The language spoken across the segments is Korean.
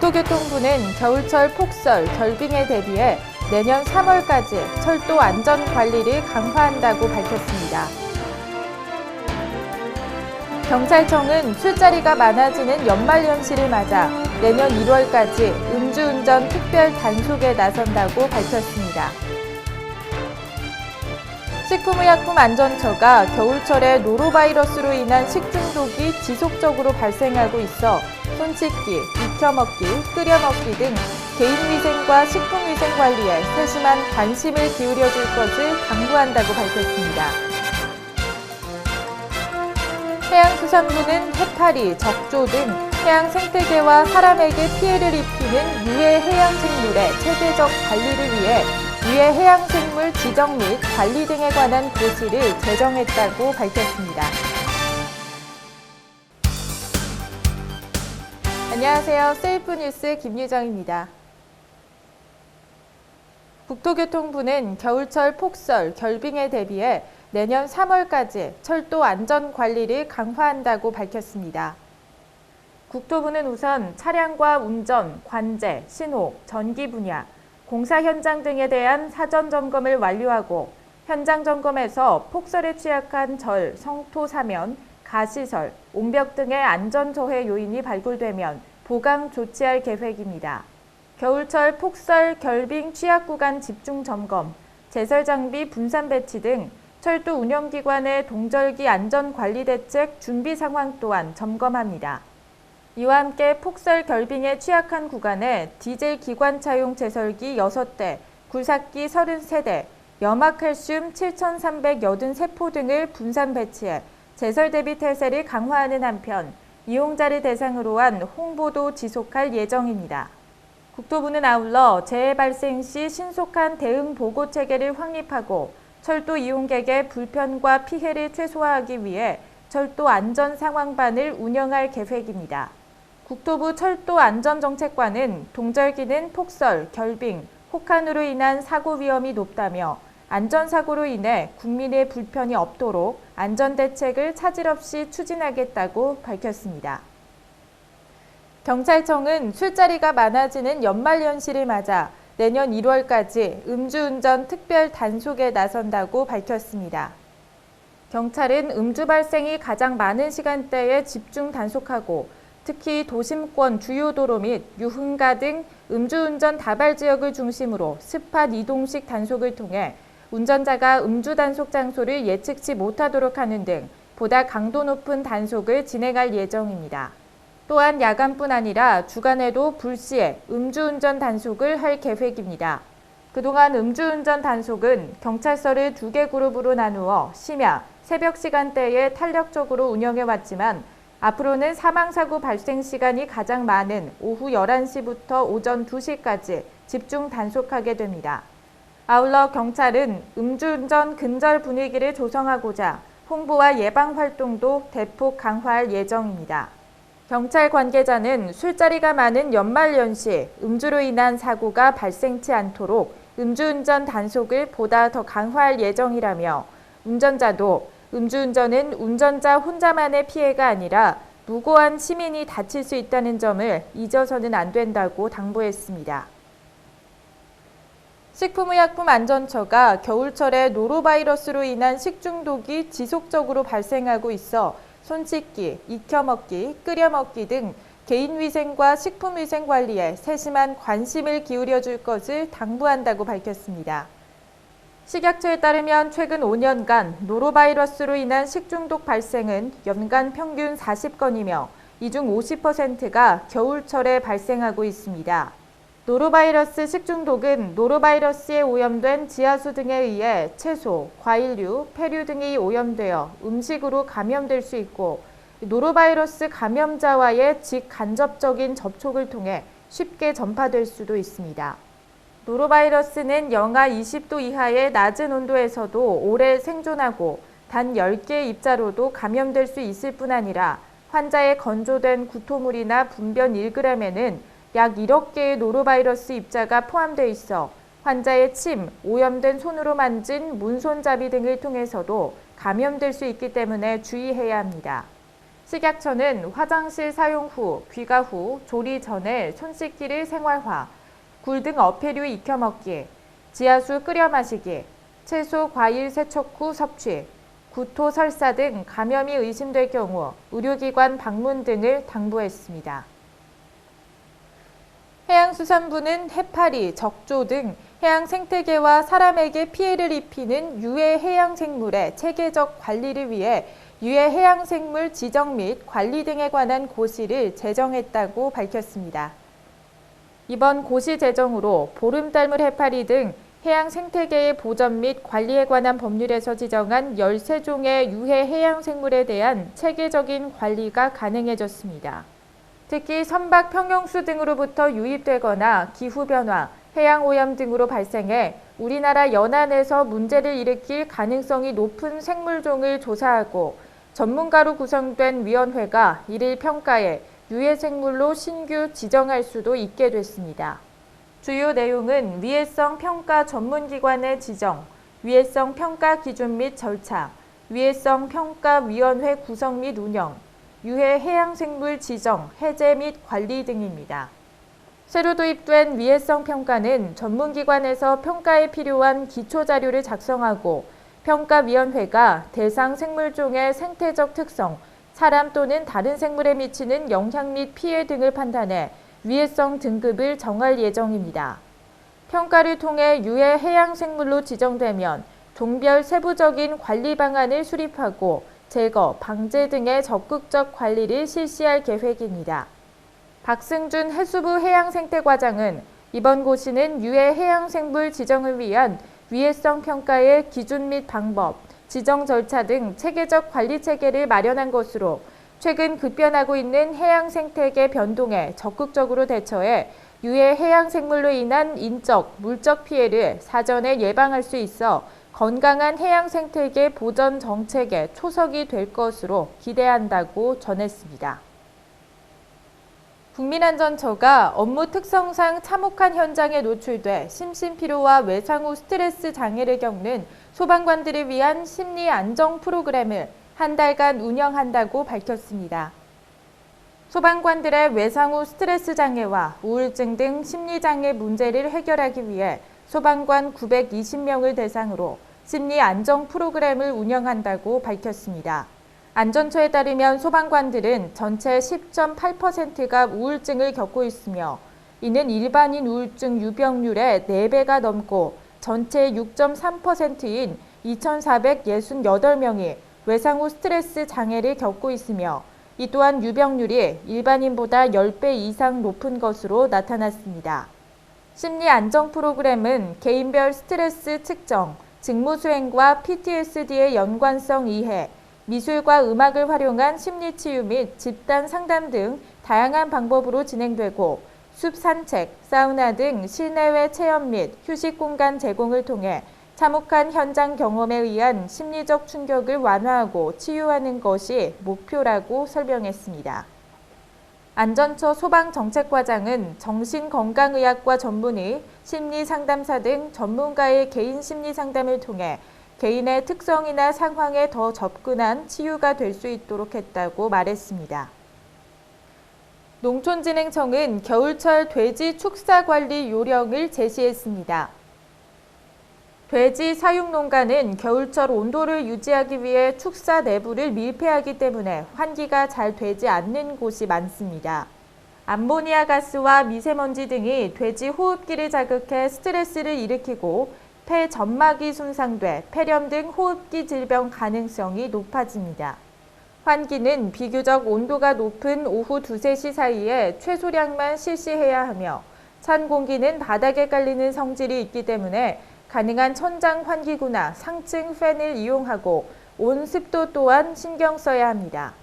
국토교통부는 겨울철 폭설, 결빙에 대비해 내년 3월까지 철도 안전 관리를 강화한다고 밝혔습니다. 경찰청은 술자리가 많아지는 연말연시를 맞아 내년 1월까지 음주운전 특별 단속에 나선다고 밝혔습니다. 식품의약품안전처가 겨울철에 노로바이러스로 인한 식중독이 지속적으로 발생하고 있어 손 씻기, 익혀먹기, 끓여먹기 등 개인위생과 식품위생 관리에 세심한 관심을 기울여줄 것을 당부한다고 밝혔습니다. 해양수산부는 해파리, 적조 등 해양 생태계와 사람에게 피해를 입히는 유해 해양생물의 체계적 관리를 위해 유해 해양생물 지정 및 관리 등에 관한 고시를 제정했다고 밝혔습니다. 안녕하세요. 세이프뉴스 김유정입니다. 국토교통부는 겨울철 폭설, 결빙에 대비해 내년 3월까지 철도 안전 관리를 강화한다고 밝혔습니다. 국토부는 우선 차량과 운전, 관제, 신호, 전기 분야, 공사 현장 등에 대한 사전 점검을 완료하고 현장 점검에서 폭설에 취약한 절, 성토 사면, 가시설, 옹벽 등의 안전 저해 요인이 발굴되면 보강 조치할 계획입니다. 겨울철 폭설, 결빙 취약 구간 집중 점검, 제설 장비 분산 배치 등 철도 운영기관의 동절기 안전관리 대책 준비 상황 또한 점검합니다. 이와 함께 폭설 결빙에 취약한 구간에 디젤 기관차용 제설기 6대, 굴삭기 33대, 염화칼슘 7,383포 등을 분산 배치해 제설 대비 태세를 강화하는 한편 이용자를 대상으로 한 홍보도 지속할 예정입니다. 국토부는 아울러 재해 발생 시 신속한 대응 보고 체계를 확립하고 철도 이용객의 불편과 피해를 최소화하기 위해 철도 안전 상황반을 운영할 계획입니다. 국토부 철도안전정책관은 동절기는 폭설, 결빙, 혹한으로 인한 사고 위험이 높다며 안전사고로 인해 국민의 불편이 없도록 안전대책을 차질 없이 추진하겠다고 밝혔습니다. 경찰청은 술자리가 많아지는 연말연시를 맞아 내년 1월까지 음주운전 특별 단속에 나선다고 밝혔습니다. 경찰은 음주 발생이 가장 많은 시간대에 집중 단속하고 특히 도심권 주요 도로 및 유흥가 등 음주운전 다발 지역을 중심으로 스팟 이동식 단속을 통해 운전자가 음주 단속 장소를 예측치 못하도록 하는 등 보다 강도 높은 단속을 진행할 예정입니다. 또한 야간뿐 아니라 주간에도 불시에 음주운전 단속을 할 계획입니다. 그동안 음주운전 단속은 경찰서를 2개 그룹으로 나누어 심야, 새벽 시간대에 탄력적으로 운영해왔지만 앞으로는 사망사고 발생 시간이 가장 많은 오후 11시부터 오전 2시까지 집중 단속하게 됩니다. 아울러 경찰은 음주운전 근절 분위기를 조성하고자 홍보와 예방 활동도 대폭 강화할 예정입니다. 경찰 관계자는 술자리가 많은 연말연시, 음주로 인한 사고가 발생치 않도록 음주운전 단속을 보다 더 강화할 예정이라며 운전자도 음주운전은 운전자 혼자만의 피해가 아니라 무고한 시민이 다칠 수 있다는 점을 잊어서는 안 된다고 당부했습니다. 식품의약품안전처가 겨울철에 노로바이러스로 인한 식중독이 지속적으로 발생하고 있어 손 씻기, 익혀먹기, 끓여먹기 등 개인위생과 식품위생 관리에 세심한 관심을 기울여줄 것을 당부한다고 밝혔습니다. 식약처에 따르면 최근 5년간 노로바이러스로 인한 식중독 발생은 연간 평균 40건이며 이 중 50%가 겨울철에 발생하고 있습니다. 노로바이러스 식중독은 노로바이러스에 오염된 지하수 등에 의해 채소, 과일류, 폐류 등이 오염되어 음식으로 감염될 수 있고 노로바이러스 감염자와의 직간접적인 접촉을 통해 쉽게 전파될 수도 있습니다. 노로바이러스는 영하 20도 이하의 낮은 온도에서도 오래 생존하고 단 10개의 입자로도 감염될 수 있을 뿐 아니라 환자의 건조된 구토물이나 분변 1g에는 약 1억 개의 노로바이러스 입자가 포함되어 있어 환자의 침, 오염된 손으로 만진 문손잡이 등을 통해서도 감염될 수 있기 때문에 주의해야 합니다. 식약처는 화장실 사용 후, 귀가 후, 조리 전에 손 씻기를 생활화, 굴 등 어패류 익혀 먹기, 지하수 끓여 마시기, 채소, 과일 세척 후 섭취, 구토, 설사 등 감염이 의심될 경우 의료기관 방문 등을 당부했습니다. 해양수산부는 해파리, 적조 등 해양 생태계와 사람에게 피해를 입히는 유해 해양생물의 체계적 관리를 위해 유해 해양생물 지정 및 관리 등에 관한 고시를 제정했다고 밝혔습니다. 이번 고시 제정으로 보름달물 해파리 등 해양 생태계의 보전 및 관리에 관한 법률에서 지정한 13종의 유해 해양생물에 대한 체계적인 관리가 가능해졌습니다. 특히 선박 평형수 등으로부터 유입되거나 기후변화, 해양오염 등으로 발생해 우리나라 연안에서 문제를 일으킬 가능성이 높은 생물종을 조사하고 전문가로 구성된 위원회가 이를 평가해 유해생물로 신규 지정할 수도 있게 됐습니다. 주요 내용은 위해성 평가 전문기관의 지정, 위해성 평가 기준 및 절차, 위해성 평가위원회 구성 및 운영, 유해 해양생물 지정, 해제 및 관리 등입니다. 새로 도입된 위해성 평가는 전문기관에서 평가에 필요한 기초자료를 작성하고 평가위원회가 대상 생물종의 생태적 특성, 사람 또는 다른 생물에 미치는 영향 및 피해 등을 판단해 위해성 등급을 정할 예정입니다. 평가를 통해 유해 해양생물로 지정되면 종별 세부적인 관리 방안을 수립하고 제거, 방제 등의 적극적 관리를 실시할 계획입니다. 박승준 해수부 해양생태과장은 이번 고시는 유해 해양생물 지정을 위한 위해성 평가의 기준 및 방법, 지정 절차 등 체계적 관리 체계를 마련한 것으로 최근 급변하고 있는 해양 생태계 변동에 적극적으로 대처해 유해 해양 생물로 인한 인적, 물적 피해를 사전에 예방할 수 있어 건강한 해양 생태계 보전 정책의 초석이 될 것으로 기대한다고 전했습니다. 국민안전처가 업무 특성상 참혹한 현장에 노출돼 심신피로와 외상 후 스트레스 장애를 겪는 소방관들을 위한 심리 안정 프로그램을 한 달간 운영한다고 밝혔습니다. 소방관들의 외상 후 스트레스 장애와 우울증 등 심리장애 문제를 해결하기 위해 소방관 920명을 대상으로 심리 안정 프로그램을 운영한다고 밝혔습니다. 안전처에 따르면 소방관들은 전체 10.8%가 우울증을 겪고 있으며 이는 일반인 우울증 유병률의 4배가 넘고 전체 6.3%인 2,468명이 외상 후 스트레스 장애를 겪고 있으며 이 또한 유병률이 일반인보다 10배 이상 높은 것으로 나타났습니다. 심리 안정 프로그램은 개인별 스트레스 측정, 직무 수행과 PTSD의 연관성 이해, 미술과 음악을 활용한 심리치유 및 집단 상담 등 다양한 방법으로 진행되고 숲 산책, 사우나 등 실내외 체험 및 휴식 공간 제공을 통해 참혹한 현장 경험에 의한 심리적 충격을 완화하고 치유하는 것이 목표라고 설명했습니다. 안전처 소방정책과장은 정신건강의학과 전문의, 심리상담사 등 전문가의 개인 심리상담을 통해 개인의 특성이나 상황에 더 접근한 치유가 될 수 있도록 했다고 말했습니다. 농촌진흥청은 겨울철 돼지 축사 관리 요령을 제시했습니다. 돼지 사육 농가는 겨울철 온도를 유지하기 위해 축사 내부를 밀폐하기 때문에 환기가 잘 되지 않는 곳이 많습니다. 암모니아 가스와 미세먼지 등이 돼지 호흡기를 자극해 스트레스를 일으키고 폐 점막이 손상돼 폐렴 등 호흡기 질병 가능성이 높아집니다. 환기는 비교적 온도가 높은 오후 2, 3시 사이에 최소량만 실시해야 하며 찬 공기는 바닥에 깔리는 성질이 있기 때문에 가능한 천장 환기구나 상층 팬을 이용하고 온 습도 또한 신경 써야 합니다.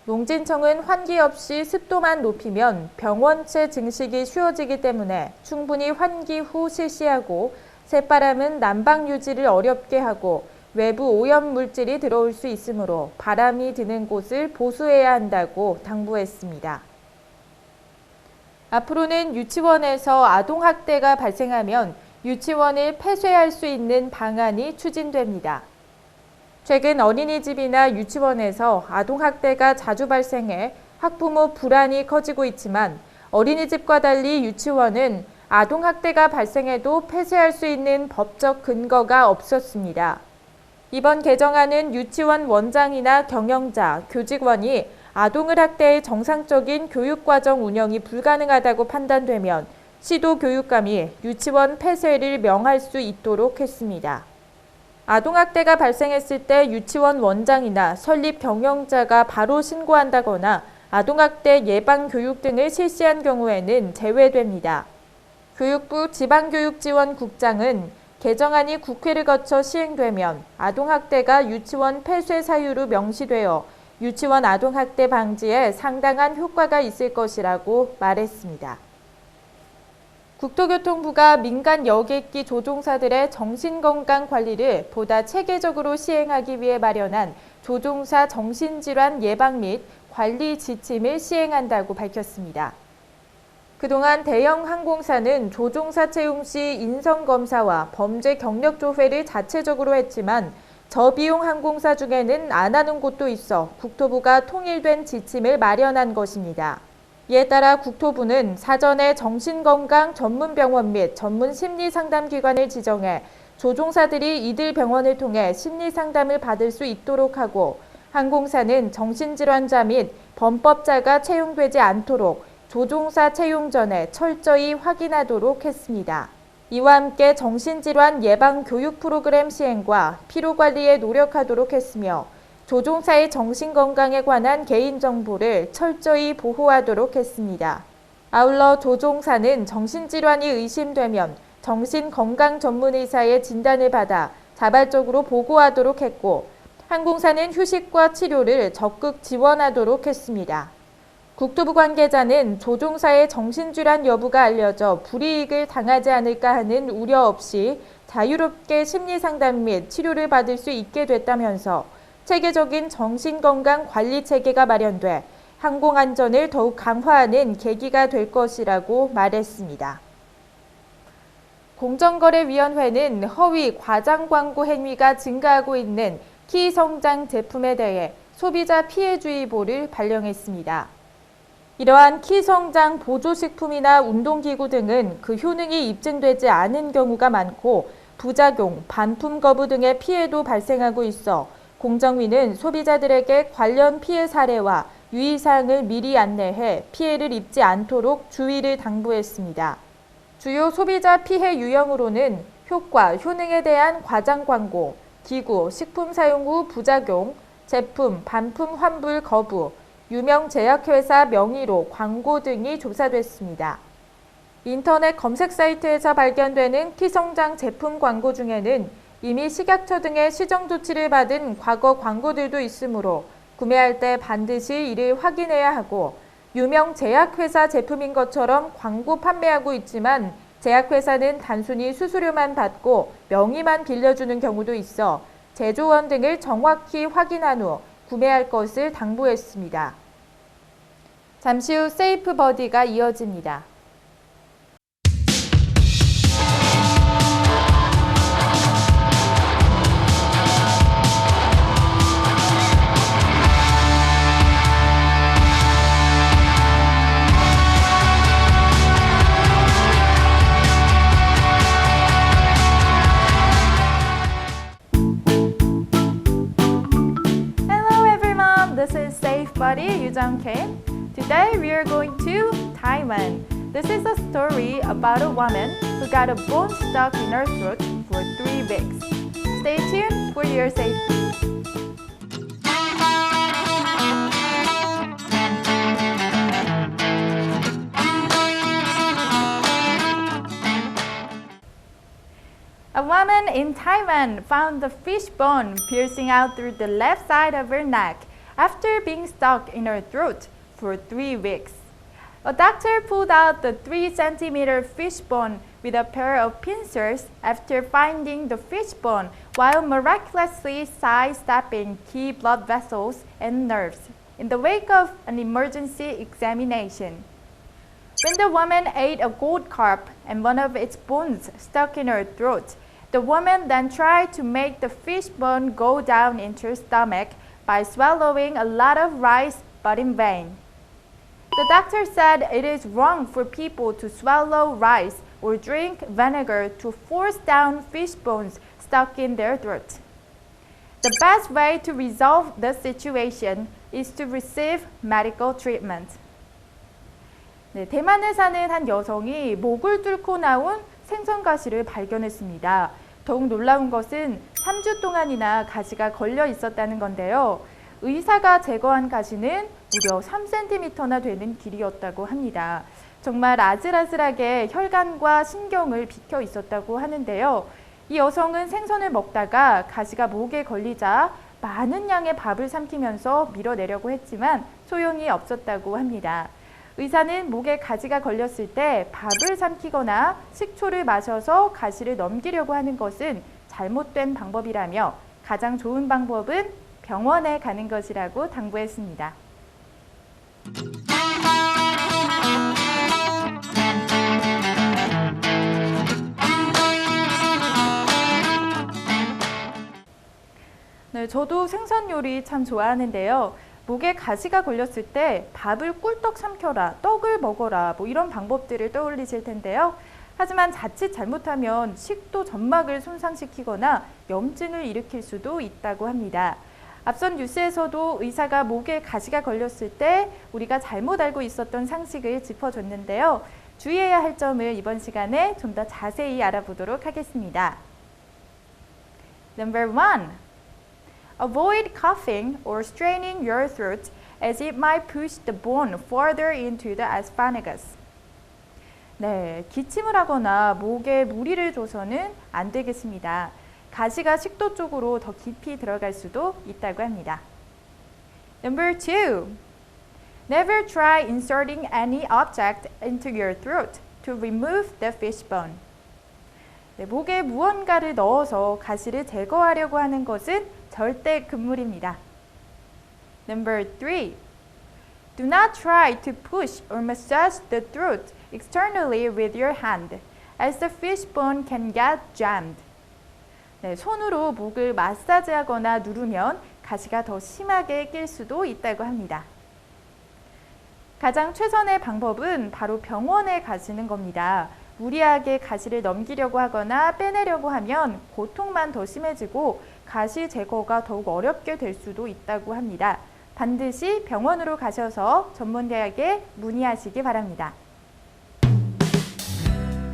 농진청은 환기 없이 습도만 높이면 병원체 증식이 쉬워지기 때문에 충분히 환기 후 실시하고 새바람은 난방 유지를 어렵게 하고 외부 오염 물질이 들어올 수 있으므로 바람이 드는 곳을 보수해야 한다고 당부했습니다. 앞으로는 유치원에서 아동학대가 발생하면 유치원을 폐쇄할 수 있는 방안이 추진됩니다. 최근 어린이집이나 유치원에서 아동학대가 자주 발생해 학부모 불안이 커지고 있지만 어린이집과 달리 유치원은 아동학대가 발생해도 폐쇄할 수 있는 법적 근거가 없었습니다. 이번 개정안은 유치원 원장이나 경영자, 교직원이 아동을 학대해 정상적인 교육과정 운영이 불가능하다고 판단되면 시도교육감이 유치원 폐쇄를 명할 수 있도록 했습니다. 아동학대가 발생했을 때 유치원 원장이나 설립 경영자가 바로 신고한다거나 아동학대 예방교육 등을 실시한 경우에는 제외됩니다. 교육부 지방교육지원국장은 개정안이 국회를 거쳐 시행되면 아동학대가 유치원 폐쇄 사유로 명시되어 유치원 아동학대 방지에 상당한 효과가 있을 것이라고 말했습니다. 국토교통부가 민간 여객기 조종사들의 정신건강 관리를 보다 체계적으로 시행하기 위해 마련한 조종사 정신질환 예방 및 관리 지침을 시행한다고 밝혔습니다. 그동안 대형 항공사는 조종사 채용 시 인성검사와 범죄 경력 조회를 자체적으로 했지만 저비용 항공사 중에는 안 하는 곳도 있어 국토부가 통일된 지침을 마련한 것입니다. 이에 따라 국토부는 사전에 정신건강 전문병원 및 전문 심리상담기관을 지정해 조종사들이 이들 병원을 통해 심리상담을 받을 수 있도록 하고 항공사는 정신질환자 및 범법자가 채용되지 않도록 조종사 채용 전에 철저히 확인하도록 했습니다. 이와 함께 정신질환 예방 교육 프로그램 시행과 피로관리에 노력하도록 했으며 조종사의 정신건강에 관한 개인정보를 철저히 보호하도록 했습니다. 아울러 조종사는 정신질환이 의심되면 정신건강 전문의사의 진단을 받아 자발적으로 보고하도록 했고 항공사는 휴식과 치료를 적극 지원하도록 했습니다. 국토부 관계자는 조종사의 정신질환 여부가 알려져 불이익을 당하지 않을까 하는 우려 없이 자유롭게 심리상담 및 치료를 받을 수 있게 됐다면서 체계적인 정신건강 관리 체계가 마련돼 항공안전을 더욱 강화하는 계기가 될 것이라고 말했습니다. 공정거래위원회는 허위 과장 광고 행위가 증가하고 있는 키성장 제품에 대해 소비자 피해주의보를 발령했습니다. 이러한 키성장 보조식품이나 운동기구 등은 그 효능이 입증되지 않은 경우가 많고 부작용, 반품 거부 등의 피해도 발생하고 있어 공정위는 소비자들에게 관련 피해 사례와 유의사항을 미리 안내해 피해를 입지 않도록 주의를 당부했습니다. 주요 소비자 피해 유형으로는 효과, 효능에 대한 과장 광고, 기구, 식품 사용 후 부작용, 제품, 반품 환불 거부, 유명 제약회사 명의로 광고 등이 조사됐습니다. 인터넷 검색 사이트에서 발견되는 키성장 제품 광고 중에는 이미 식약처 등의 시정 조치를 받은 과거 광고들도 있으므로 구매할 때 반드시 이를 확인해야 하고 유명 제약회사 제품인 것처럼 광고 판매하고 있지만 제약회사는 단순히 수수료만 받고 명의만 빌려주는 경우도 있어 제조원 등을 정확히 확인한 후 구매할 것을 당부했습니다. 잠시 후 세이프 버디가 이어집니다. This is Safe Buddy Yoo-jung Kim. Today we are going to Taiwan. This is a story about a woman who got a bone stuck in her throat for 3 weeks. Stay tuned for your safety. A woman in Taiwan found a fish bone piercing out through the left side of her neck after being stuck in her throat for 3 weeks. A doctor pulled out the 3-centimeter fish bone with a pair of pincers after finding the fish bone while miraculously sidestepping key blood vessels and nerves in the wake of an emergency examination. When the woman ate a gold carp and one of its bones stuck in her throat, The woman then tried to make the fishbone go down into her stomach by swallowing a lot of rice, but in vain. The doctor said it is wrong for people to swallow rice or drink vinegar to force down fish bones stuck in their throat. The best way to resolve the situation is to receive medical treatment. 네, 대만에 사는 한 여성이 목을 뚫고 나온 생선 가시를 발견했습니다. 더욱 놀라운 것은 3주 동안이나 가시가 걸려 있었다는 건데요. 의사가 제거한 가시는 무려 3cm나 되는 길이었다고 합니다. 정말 아슬아슬하게 혈관과 신경을 비켜 있었다고 하는데요. 이 여성은 생선을 먹다가 가시가 목에 걸리자 많은 양의 밥을 삼키면서 밀어내려고 했지만 소용이 없었다고 합니다. 의사는 목에 가시가 걸렸을 때 밥을 삼키거나 식초를 마셔서 가시를 넘기려고 하는 것은 잘못된 방법이라며 가장 좋은 방법은 병원에 가는 것이라고 당부했습니다. 네, 저도 생선 요리 참 좋아하는데요. 목에 가시가 걸렸을 때 밥을 꿀떡 삼켜라, 떡을 먹어라, 이런 방법들을 떠올리실 텐데요. 하지만 자칫 잘못하면 식도 점막을 손상시키거나 염증을 일으킬 수도 있다고 합니다. 앞선 뉴스에서도 의사가 목에 가시가 걸렸을 때 우리가 잘못 알고 있었던 상식을 짚어줬는데요. 주의해야 할 점을 이번 시간에 좀 더 자세히 알아보도록 하겠습니다. Number 1. Avoid coughing or straining your throat as it might push the bone further into the esophagus. 네, 기침을 하거나 목에 무리를 줘서는 안 되겠습니다. 가시가 식도 쪽으로 더 깊이 들어갈 수도 있다고 합니다. Number 2. Never try inserting any object into your throat to remove the fishbone. 네, 목에 무언가를 넣어서 가시를 제거하려고 하는 것은 절대 금물입니다. Number 3. Do not try to push or massage the throat externally with your hand, as the fishbone can get jammed. 네, 손으로 목을 마사지하거나 누르면 가시가 더 심하게 낄 수도 있다고 합니다. 가장 최선의 방법은 바로 병원에 가시는 겁니다. 무리하게 가시를 넘기려고 하거나 빼내려고 하면 고통만 더 심해지고 가시 제거가 더욱 어렵게 될 수도 있다고 합니다. 반드시 병원으로 가셔서 전문대학에 문의하시기 바랍니다.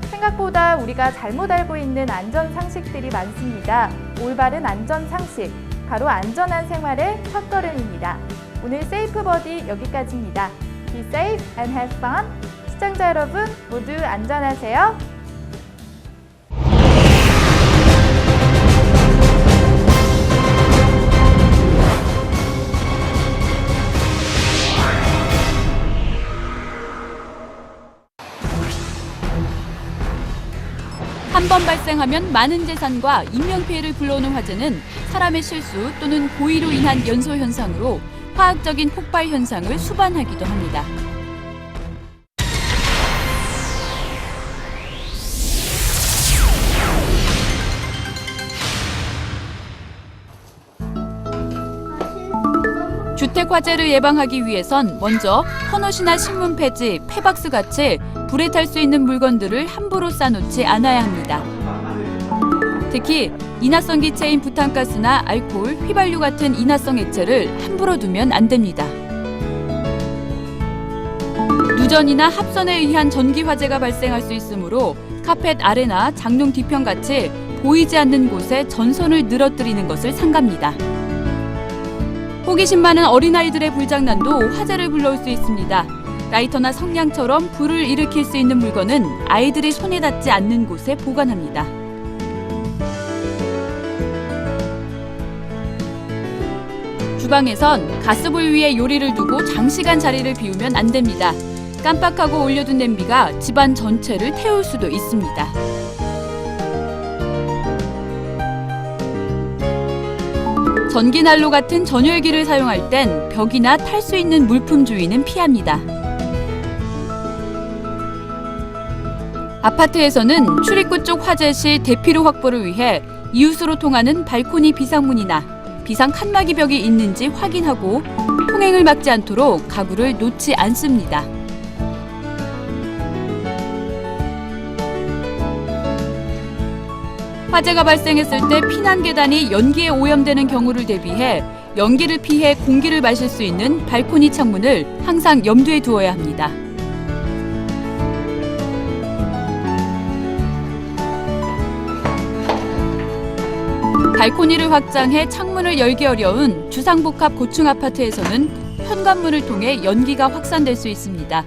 생각보다 우리가 잘못 알고 있는 안전 상식들이 많습니다. 올바른 안전 상식, 바로 안전한 생활의 첫걸음입니다. 오늘 세이프버디 여기까지입니다. Be safe and have fun. 시청자 여러분 모두 안전하세요. 한 번 발생하면 많은 재산과 인명피해를 불러오는 화재는 사람의 실수 또는 고의로 인한 연소 현상으로 화학적인 폭발 현상을 수반하기도 합니다. 주택 화재를 예방하기 위해선 먼저 헌옷이나 신문 폐지, 폐박스 같이 불에 탈 수 있는 물건들을 함부로 쌓아놓지 않아야 합니다. 특히 인화성 기체인 부탄가스나 알코올, 휘발유 같은 인화성 액체를 함부로 두면 안 됩니다. 누전이나 합선에 의한 전기 화재가 발생할 수 있으므로 카펫 아래나 장롱 뒤편 같이 보이지 않는 곳에 전선을 늘어뜨리는 것을 삼갑니다. 호기심 많은 어린아이들의 불장난도 화재를 불러올 수 있습니다. 라이터나 성냥처럼 불을 일으킬 수 있는 물건은 아이들이 손에 닿지 않는 곳에 보관합니다. 주방에선 가스불 위에 요리를 두고 장시간 자리를 비우면 안 됩니다. 깜빡하고 올려둔 냄비가 집안 전체를 태울 수도 있습니다. 전기난로 같은 전열기를 사용할 땐 벽이나 탈 수 있는 물품 주위는 피합니다. 아파트에서는 출입구 쪽 화재 시 대피로 확보를 위해 이웃으로 통하는 발코니 비상문이나 비상 칸막이 벽이 있는지 확인하고 통행을 막지 않도록 가구를 놓지 않습니다. 화재가 발생했을 때 피난 계단이 연기에 오염되는 경우를 대비해 연기를 피해 공기를 마실 수 있는 발코니 창문을 항상 염두에 두어야 합니다. 발코니를 확장해 창문을 열기 어려운 주상복합 고층 아파트에서는 현관문을 통해 연기가 확산될 수 있습니다.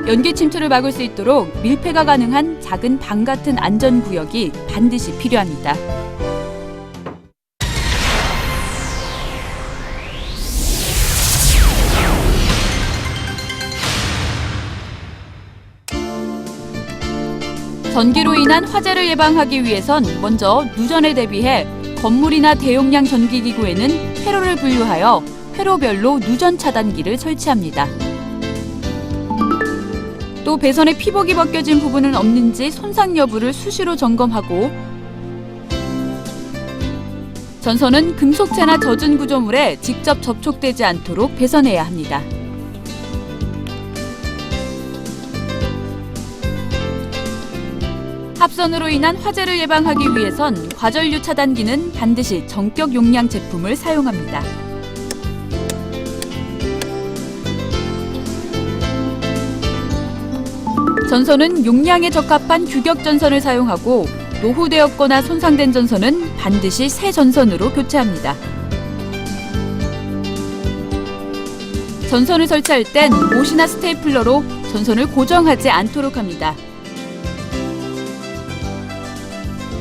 연기 침투를 막을 수 있도록 밀폐가 가능한 작은 방 같은 안전구역이 반드시 필요합니다. 전기로 인한 화재를 예방하기 위해선 먼저 누전에 대비해 건물이나 대용량 전기기구에는 회로를 분류하여 회로별로 누전 차단기를 설치합니다. 또 배선에 피복이 벗겨진 부분은 없는지 손상 여부를 수시로 점검하고 전선은 금속재나 젖은 구조물에 직접 접촉되지 않도록 배선해야 합니다. 합선으로 인한 화재를 예방하기 위해선 과전류 차단기는 반드시 정격 용량 제품을 사용합니다. 전선은 용량에 적합한 규격 전선을 사용하고 노후되었거나 손상된 전선은 반드시 새 전선으로 교체합니다. 전선을 설치할 땐 못이나 스테이플러로 전선을 고정하지 않도록 합니다.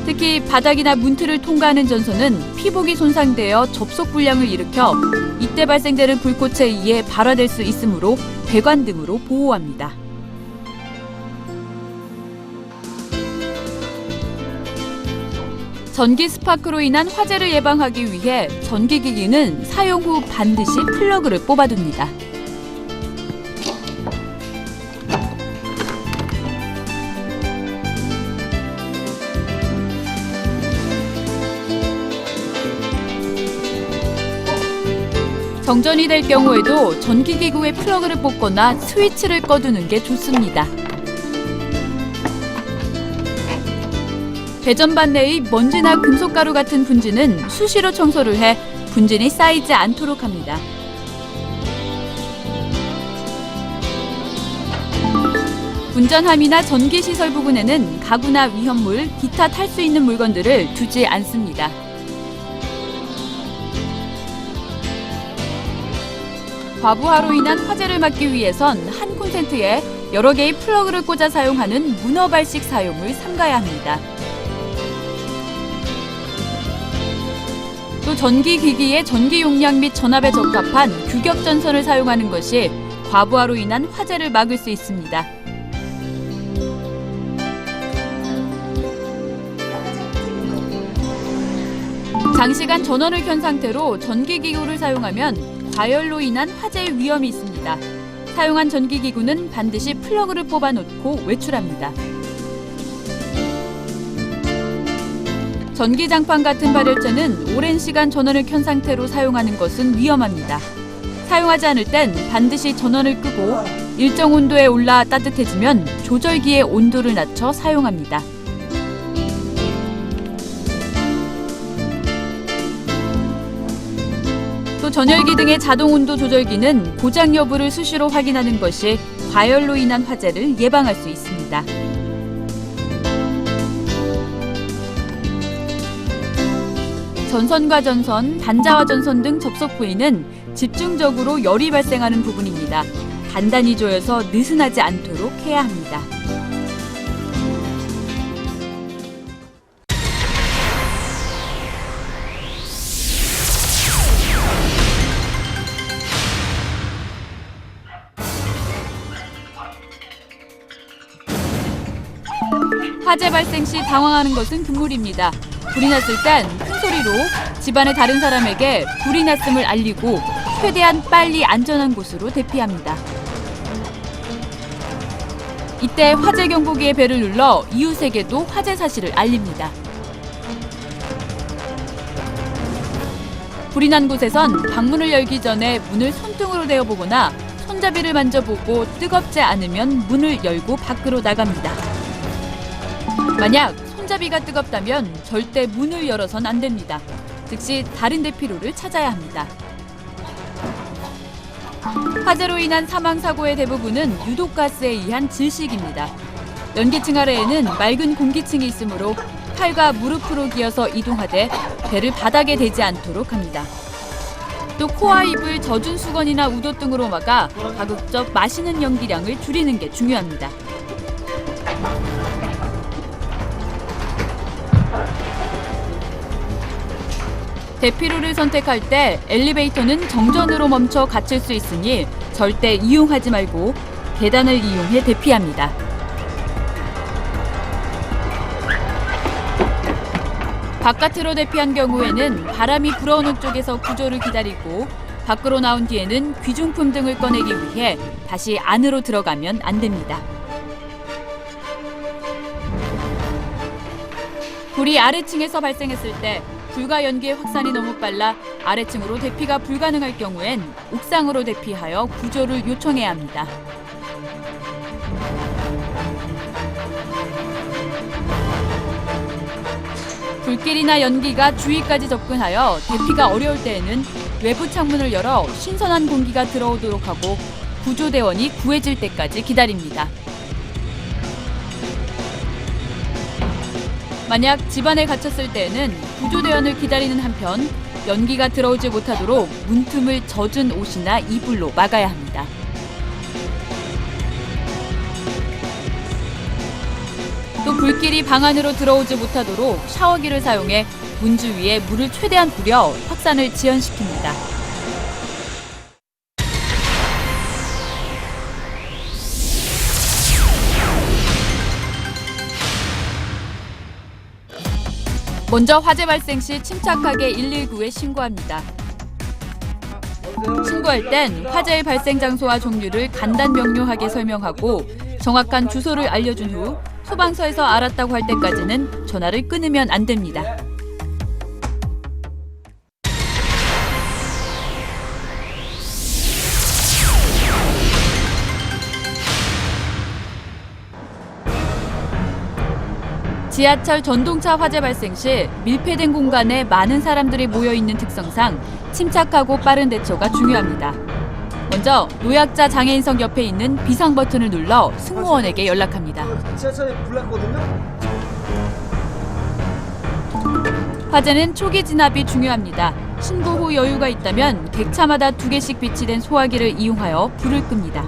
특히 바닥이나 문틀을 통과하는 전선은 피복이 손상되어 접속 불량을 일으켜 이때 발생되는 불꽃에 의해 발화될 수 있으므로 배관 등으로 보호합니다. 전기 스파크로 인한 화재를 예방하기 위해 전기기기는 사용 후 반드시 플러그를 뽑아둡니다. 정전이 될 경우에도 전기기구의 플러그를 뽑거나 스위치를 꺼두는 게 좋습니다. 배전반 내의 먼지나 금속가루 같은 분진은 수시로 청소를 해 분진이 쌓이지 않도록 합니다. 운전함이나 전기시설 부근에는 가구나 위험물, 기타 탈 수 있는 물건들을 두지 않습니다. 과부하로 인한 화재를 막기 위해선 한 콘센트에 여러 개의 플러그를 꽂아 사용하는 문어발식 사용을 삼가야 합니다. 또 전기기기의 전기 용량 및 전압에 적합한 규격 전선을 사용하는 것이 과부하로 인한 화재를 막을 수 있습니다. 장시간 전원을 켠 상태로 전기기구를 사용하면 과열로 인한 화재의 위험이 있습니다. 사용한 전기기구는 반드시 플러그를 뽑아놓고 외출합니다. 전기장판 같은 발열체는 오랜 시간 전원을 켠 상태로 사용하는 것은 위험합니다. 사용하지 않을 땐 반드시 전원을 끄고 일정 온도에 올라 따뜻해지면 조절기의 온도를 낮춰 사용합니다. 또 전열기 등의 자동 온도 조절기는 고장 여부를 수시로 확인하는 것이 과열로 인한 화재를 예방할 수 있습니다. 전선과 전선, 단자와 전선 등 접속 부위는 집중적으로 열이 발생하는 부분입니다. 단단히 조여서 느슨하지 않도록 해야 합니다. 화재 발생 시 당황하는 것은 금물입니다. 불이 났을 땐 큰 소리로 집안의 다른 사람에게 불이 났음을 알리고 최대한 빨리 안전한 곳으로 대피합니다. 이때 화재 경보기의 벨을 눌러 이웃에게도 화재 사실을 알립니다. 불이 난 곳에선 방문을 열기 전에 문을 손등으로 대어보거나 손잡이를 만져보고 뜨겁지 않으면 문을 열고 밖으로 나갑니다. 만약 손잡이가 뜨겁다면 절대 문을 열어선 안 됩니다. 즉시 다른 대피로를 찾아야 합니다. 화재로 인한 사망사고의 대부분은 유독가스에 의한 질식입니다. 연기층 아래에는 맑은 공기층이 있으므로 팔과 무릎으로 기어서 이동하되 배를 바닥에 대지 않도록 합니다. 또 코와 입을 젖은 수건이나 우도 등으로 막아 가급적 마시는 연기량을 줄이는 게 중요합니다. 대피로를 선택할 때 엘리베이터는 정전으로 멈춰 갇힐 수 있으니 절대 이용하지 말고 계단을 이용해 대피합니다. 바깥으로 대피한 경우에는 바람이 불어오는 쪽에서 구조를 기다리고 밖으로 나온 뒤에는 귀중품 등을 꺼내기 위해 다시 안으로 들어가면 안 됩니다. 불이 아래층에서 발생했을 때 불과 연기의 확산이 너무 빨라 아래층으로 대피가 불가능할 경우엔 옥상으로 대피하여 구조를 요청해야 합니다. 불길이나 연기가 주위까지 접근하여 대피가 어려울 때에는 외부 창문을 열어 신선한 공기가 들어오도록 하고 구조대원이 구해질 때까지 기다립니다. 만약 집안에 갇혔을 때에는 구조대원을 기다리는 한편 연기가 들어오지 못하도록 문틈을 젖은 옷이나 이불로 막아야 합니다. 또 불길이 방 안으로 들어오지 못하도록 샤워기를 사용해 문 주위에 물을 최대한 뿌려 확산을 지연시킵니다. 먼저 화재 발생 시 침착하게 119에 신고합니다. 신고할 땐 화재의 발생 장소와 종류를 간단 명료하게 설명하고 정확한 주소를 알려준 후 소방서에서 알았다고 할 때까지는 전화를 끊으면 안 됩니다. 지하철 전동차 화재 발생 시 밀폐된 공간에 많은 사람들이 모여있는 특성상 침착하고 빠른 대처가 중요합니다. 먼저 노약자 장애인석 옆에 있는 비상 버튼을 눌러 승무원에게 연락합니다. 지하철에 불 났거든요? 화재는 초기 진압이 중요합니다. 신고 후 여유가 있다면 객차마다 2개씩 비치된 소화기를 이용하여 불을 끕니다.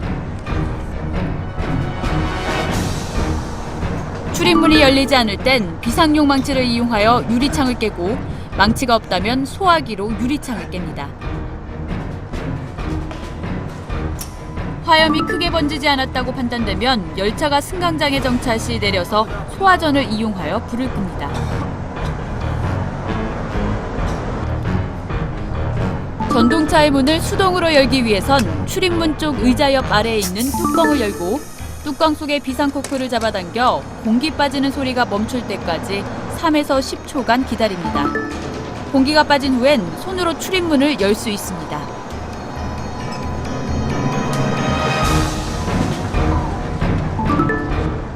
출입문이 열리지 않을 땐 비상용 망치를 이용하여 유리창을 깨고 망치가 없다면 소화기로 유리창을 깹니다. 화염이 크게 번지지 않았다고 판단되면 열차가 승강장에 정차 시 내려서 소화전을 이용하여 불을 끕니다. 전동차의 문을 수동으로 열기 위해선 출입문 쪽 의자 옆 아래에 있는 뚜껑을 열고 뚜껑 속에 비상코크를 잡아당겨 공기 빠지는 소리가 멈출 때까지 3에서 10초간 기다립니다. 공기가 빠진 후엔 손으로 출입문을 열 수 있습니다.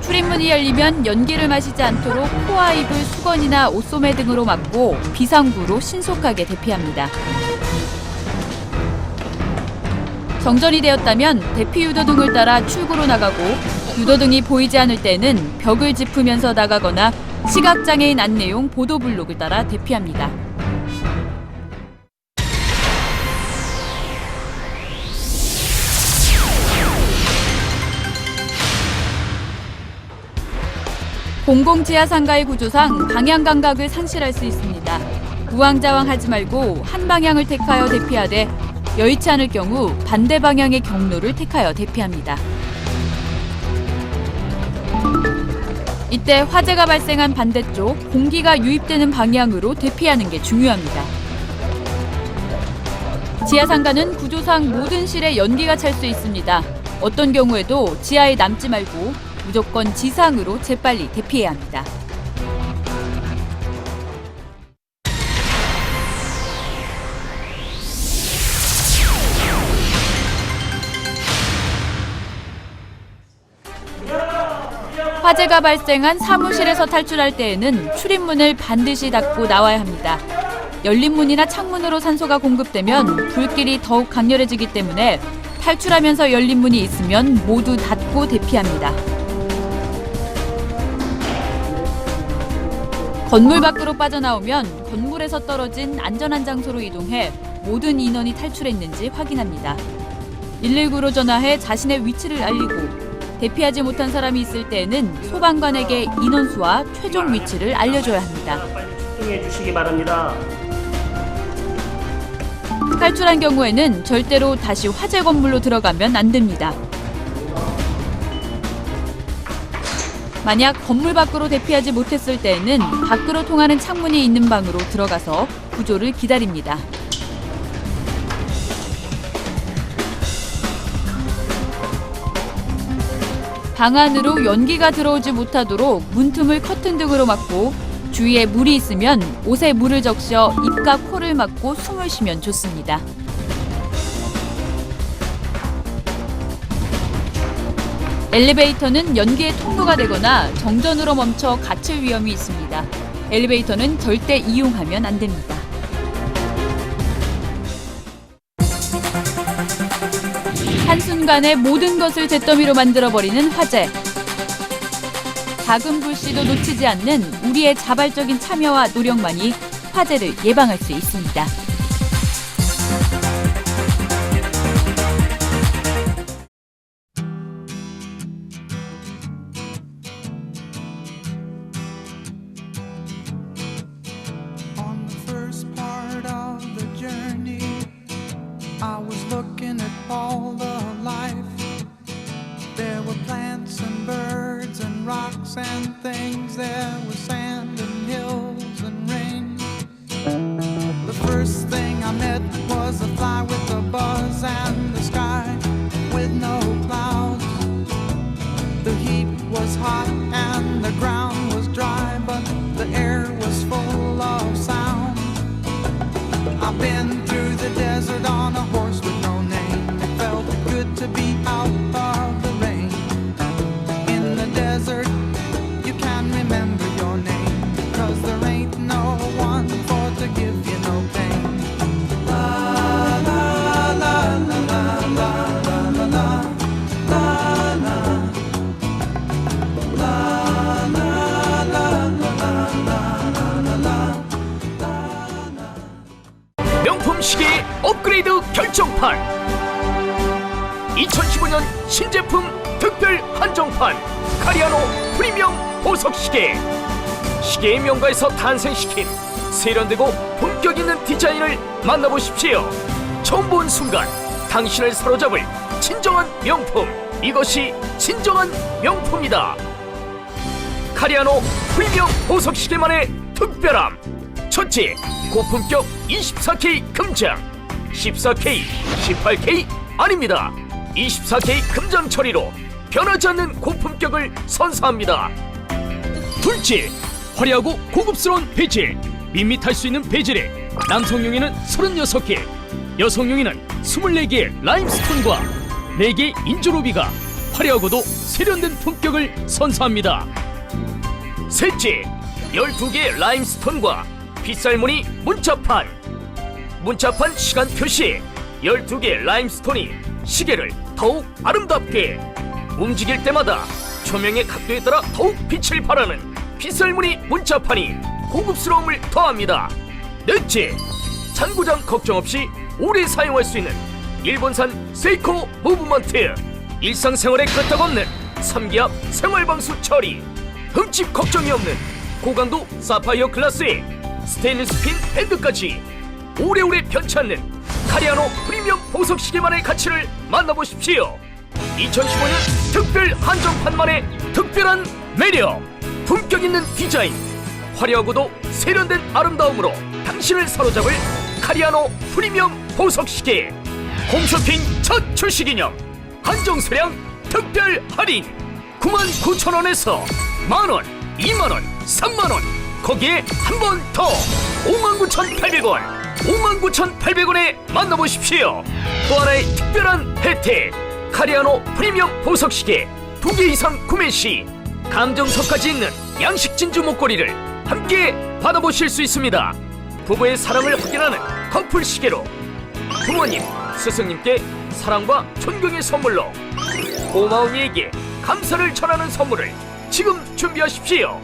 출입문이 열리면 연기를 마시지 않도록 코와 입을 수건이나 옷소매 등으로 막고 비상구로 신속하게 대피합니다. 정전이 되었다면 대피 유도등을 따라 출구로 나가고 유도등이 보이지 않을 때는 벽을 짚으면서 나가거나 시각장애인 안내용 보도블록을 따라 대피합니다. 공공지하 상가의 구조상 방향 감각을 상실할 수 있습니다. 우왕좌왕하지 말고 한 방향을 택하여 대피하되 여의치 않을 경우 반대 방향의 경로를 택하여 대피합니다. 이때 화재가 발생한 반대쪽 공기가 유입되는 방향으로 대피하는 게 중요합니다. 지하상가는 구조상 모든 실에 연기가 찰 수 있습니다. 어떤 경우에도 지하에 남지 말고 무조건 지상으로 재빨리 대피해야 합니다. 화재가 발생한 사무실에서 탈출할 때에는 출입문을 반드시 닫고 나와야 합니다. 열린 문이나 창문으로 산소가 공급되면 불길이 더욱 강렬해지기 때문에 탈출하면서 열린 문이 있으면 모두 닫고 대피합니다. 건물 밖으로 빠져나오면 건물에서 떨어진 안전한 장소로 이동해 모든 인원이 탈출했는지 확인합니다. 119로 전화해 자신의 위치를 알리고 대피하지 못한 사람이 있을 때에는 소방관에게 인원수와 최종 위치를 알려줘야 합니다. 빨리 출동해 주시기 바랍니다. 탈출한 경우에는 절대로 다시 화재 건물로 들어가면 안 됩니다. 만약 건물 밖으로 대피하지 못했을 때에는 밖으로 통하는 창문이 있는 방으로 들어가서 구조를 기다립니다. 방 안으로 연기가 들어오지 못하도록 문틈을 커튼 등으로 막고 주위에 물이 있으면 옷에 물을 적셔 입과 코를 막고 숨을 쉬면 좋습니다. 엘리베이터는 연기의 통로가 되거나 정전으로 멈춰 갇힐 위험이 있습니다. 엘리베이터는 절대 이용하면 안 됩니다. 한순간에 모든 것을 잿더미로 만들어버리는 화재. 작은 불씨도 놓치지 않는 우리의 자발적인 참여와 노력만이 화재를 예방할 수 있습니다. On the first part of the journey, I was looking at all the life. There were plants and birds and rocks and things. There was sand and hills and rain. The first thing I met was a fly with a buzz and the sky with no clouds. The heat was hot and the ground was dry, but the air was full of sound. I've been through the desert on a horse with no name. It felt good to be out of the rain. In the desert, you can remember your name, 'cause there ain't no one for to give you no pain. La la la la la la la la la la 명품 시계의 업그레이드 결정판 2015년 신제품 특별 한정판 카리아노 프리미엄 보석 시계. 시계의 명가에서 탄생시킨 세련되고 품격 있는 디자인을 만나보십시오. 처음 본 순간 당신을 사로잡을 진정한 명품, 이것이 진정한 명품이다. 카리아노 프리미엄 보석 시계만의 특별함. 첫째, 고품격 24K 금장. 14K, 18K 아닙니다. 24K 금장 처리로 변하지 않는 고품격을 선사합니다. 둘째, 화려하고 고급스러운 베젤. 밋밋할 수 있는 베젤에 남성용에는 36개, 여성용에는 24개의 라임스톤과 4개의 인조루비가 화려하고도 세련된 품격을 선사합니다. 셋째, 12개의 라임스톤과 빗살무늬 문자판. 문자판 시간 표시에 12개의 라임스톤이 시계를 더욱 아름답게, 움직일 때마다 조명의 각도에 따라 더욱 빛을 발하는 빗살무늬 문자판이 고급스러움을 더합니다. 넷째, 잔고장 걱정 없이 오래 사용할 수 있는 일본산 세이코 무브먼트. 일상생활에 끄떡없는 3기압 생활방수 처리, 흠집 걱정이 없는 고강도 사파이어 클래스의 스테인리스 핀 밴드까지 오래오래 변치 않는 카리아노 프리미엄 보석 시계만의 가치를 만나보십시오. 2015년 특별 한정판만의 특별한 매력, 품격 있는 디자인, 화려하고도 세련된 아름다움으로 당신을 사로잡을 카리아노 프리미엄 보석 시계. 홈쇼핑 첫 출시기념 한정 수량 특별 할인 99,000원에서 만원, 2만원, 3만원, 거기에 한 번 더 59,800원, 59,800원에 만나보십시오. 또 하나의 특별한 혜택, 카리아노 프리미엄 보석시계 2개 이상 구매 시 감정석까지 있는 양식 진주 목걸이를 함께 받아보실 수 있습니다. 부부의 사랑을 확인하는 커플 시계로 부모님, 스승님께 사랑과 존경의 선물로 고마운 이에게 감사를 전하는 선물을 지금 준비하십시오.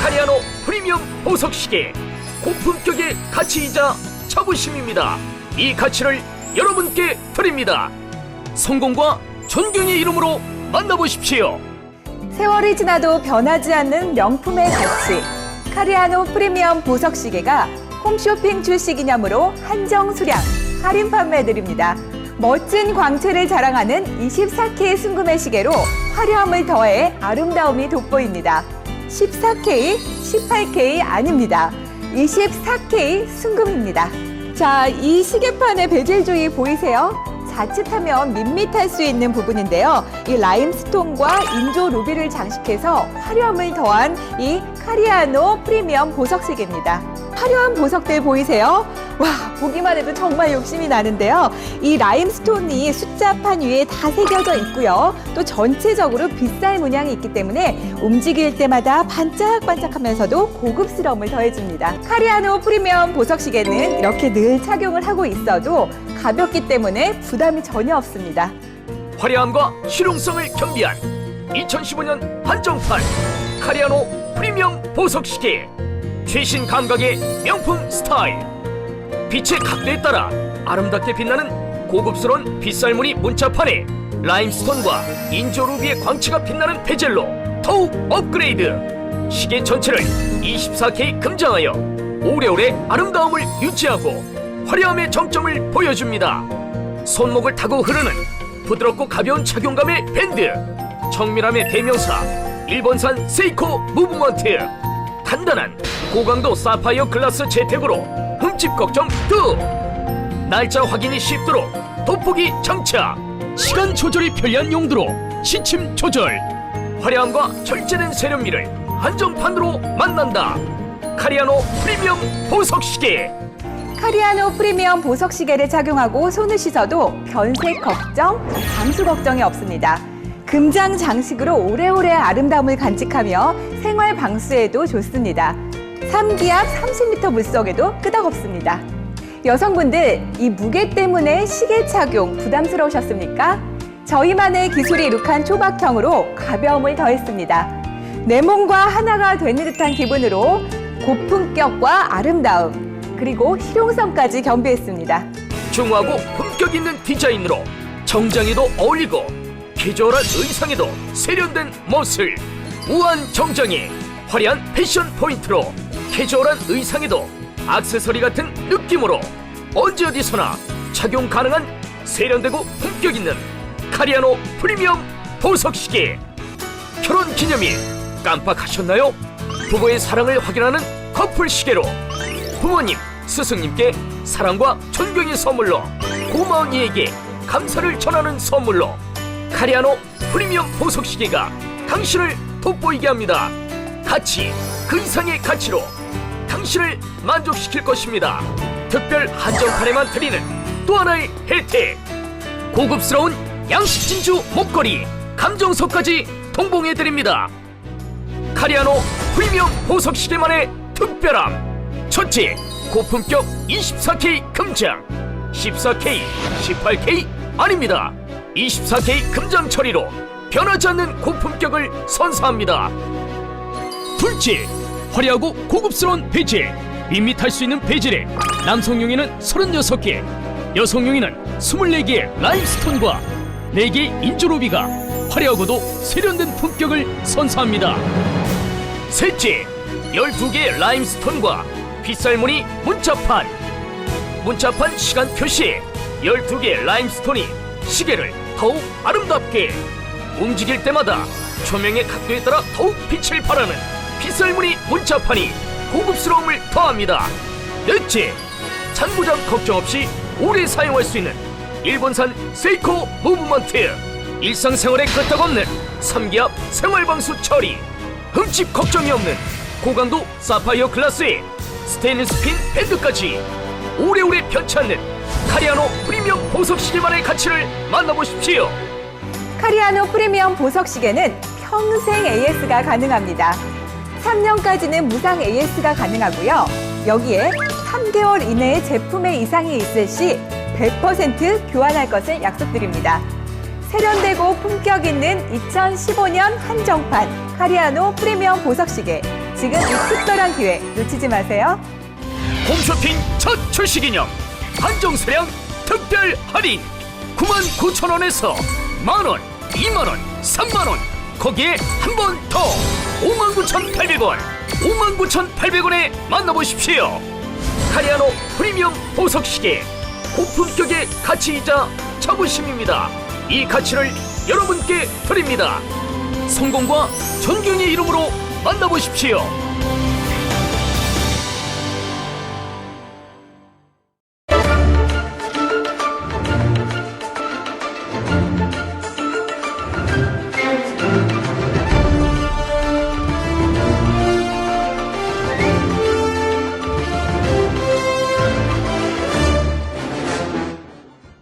카리아노 프리미엄 보석시계, 고품격의 가치이자 자부심입니다. 이 가치를 여러분께 드립니다. 성공과 존경의 이름으로 만나보십시오. 세월이 지나도 변하지 않는 명품의 가치. 카리아노 프리미엄 보석시계가 홈쇼핑 출시 기념으로 한정 수량 할인 판매해드립니다. 멋진 광채를 자랑하는 24K 순금의 시계로 화려함을 더해 아름다움이 돋보입니다. 14K, 18K 아닙니다. 24K 순금입니다. 자, 이 시계판의 베젤 조이 보이세요? 자칫하면 밋밋할 수 있는 부분인데요. 이 라임스톤과 인조 루비를 장식해서 화려함을 더한 이 카리아노 프리미엄 보석시계입니다. 화려한 보석들 보이세요? 와, 보기만 해도 정말 욕심이 나는데요. 이 라임스톤이 숫자판 위에 다 새겨져 있고요. 또 전체적으로 빗살 문양이 있기 때문에 움직일 때마다 반짝반짝하면서도 고급스러움을 더해줍니다. 카리아노 프리미엄 보석시계는 이렇게 늘 착용을 하고 있어도 가볍기 때문에 부담이 전혀 없습니다. 화려함과 실용성을 겸비한 2015년 한정판 카리아노 프리미엄 보석시계, 최신 감각의 명품 스타일, 빛의 각도에 따라 아름답게 빛나는 고급스러운 빗살무늬 문자판에 라임스톤과 인조루비의 광채가 빛나는 베젤로 더욱 업그레이드. 시계 전체를 24K 금장하여 오래오래 아름다움을 유지하고 화려함의 정점을 보여줍니다. 손목을 타고 흐르는 부드럽고 가벼운 착용감의 밴드, 정밀함의 대명사 일본산 세이코 무브먼트, 단단한 고강도 사파이어 글라스 재택으로 흠집 걱정 뚝, 날짜 확인이 쉽도록 돋보기 장착, 시간 조절이 편리한 용도로 시침 조절, 화려함과 절제된 세련미를 한정판으로 만난다. 카리아노 프리미엄 보석시계. 카리아노 프리미엄 보석시계를 착용하고 손을 씻어도 변색 걱정, 방수 걱정이 없습니다. 금장 장식으로 오래오래 아름다움을 간직하며 생활 방수에도 좋습니다. 3기압 30m 물속에도 끄덕없습니다. 여성분들, 이 무게 때문에 시계 착용 부담스러우셨습니까? 저희만의 기술이 이룩한 초박형으로 가벼움을 더했습니다. 내 몸과 하나가 되는 듯한 기분으로 고품격과 아름다움, 그리고 실용성까지 겸비했습니다. 중후하고 품격 있는 디자인으로 정장에도 어울리고 캐주얼한 의상에도 세련된 멋을, 우아한 정장에 화려한 패션 포인트로 캐주얼한 의상에도 액세서리 같은 느낌으로 언제 어디서나 착용 가능한 세련되고 품격 있는 카리아노 프리미엄 보석시계. 결혼 기념일 깜빡하셨나요? 부부의 사랑을 확인하는 커플 시계로 부모님, 스승님께 사랑과 존경의 선물로 고마운 이에게 감사를 전하는 선물로 카리아노 프리미엄 보석시계가 당신을 돋보이게 합니다. 가치, 그 이상의 가치로 당신을 만족시킬 것입니다. 특별 한정판에만 드리는 또 하나의 혜택, 고급스러운 양식 진주 목걸이 감정석까지 동봉해드립니다. 카리아노 프리미엄 보석시계만의 특별함, 첫째, 고품격 24K 금장, 14K, 18K 아닙니다. 24K 금장 처리로 변하지 않는 고품격을 선사합니다. 둘째, 화려하고 고급스러운 베젤, 밋밋할 수 있는 베젤에 남성용에는 36개, 여성용에는 24개의 라임스톤과 4개의 인조루비가 화려하고도 세련된 품격을 선사합니다. 셋째, 12개의 라임스톤과 빗살무늬 문자판, 문자판 시간 표시에 12개의 라임스톤이 시계를 더욱 아름답게, 움직일 때마다 조명의 각도에 따라 더욱 빛을 발하는 빗살무늬 문자판이 고급스러움을 더합니다. 넷째, 잔부장 걱정 없이 오래 사용할 수 있는 일본산 세이코 무브먼트, 일상생활에 끄떡없는 3기압 생활방수 처리, 흠집 걱정이 없는 고강도 사파이어 클래스의 스테인리스 핀 밴드까지 오래오래 변치 않는 카리아노 프리미엄 보석시계만의 가치를 만나보십시오. 카리아노 프리미엄 보석시계는 평생 AS가 가능합니다. 3년까지는 무상 AS가 가능하고요. 여기에 3개월 이내에 제품에 이상이 있을 시 100% 교환할 것을 약속드립니다. 세련되고 품격 있는 2015년 한정판 카리아노 프리미엄 보석시계. 지금 이 특별한 기회 놓치지 마세요. 홈쇼핑 첫 출시기념 한정수량 특별 할인 99,000원에서 만원, 2만원, 3만원, 거기에 한 번 더 59,800원, 59,800원에 만나보십시오. 카리아노 프리미엄 보석시계 고품격의 가치이자 자부심입니다. 이 가치를 여러분께 드립니다. 성공과 존경의 이름으로 만나보십시오.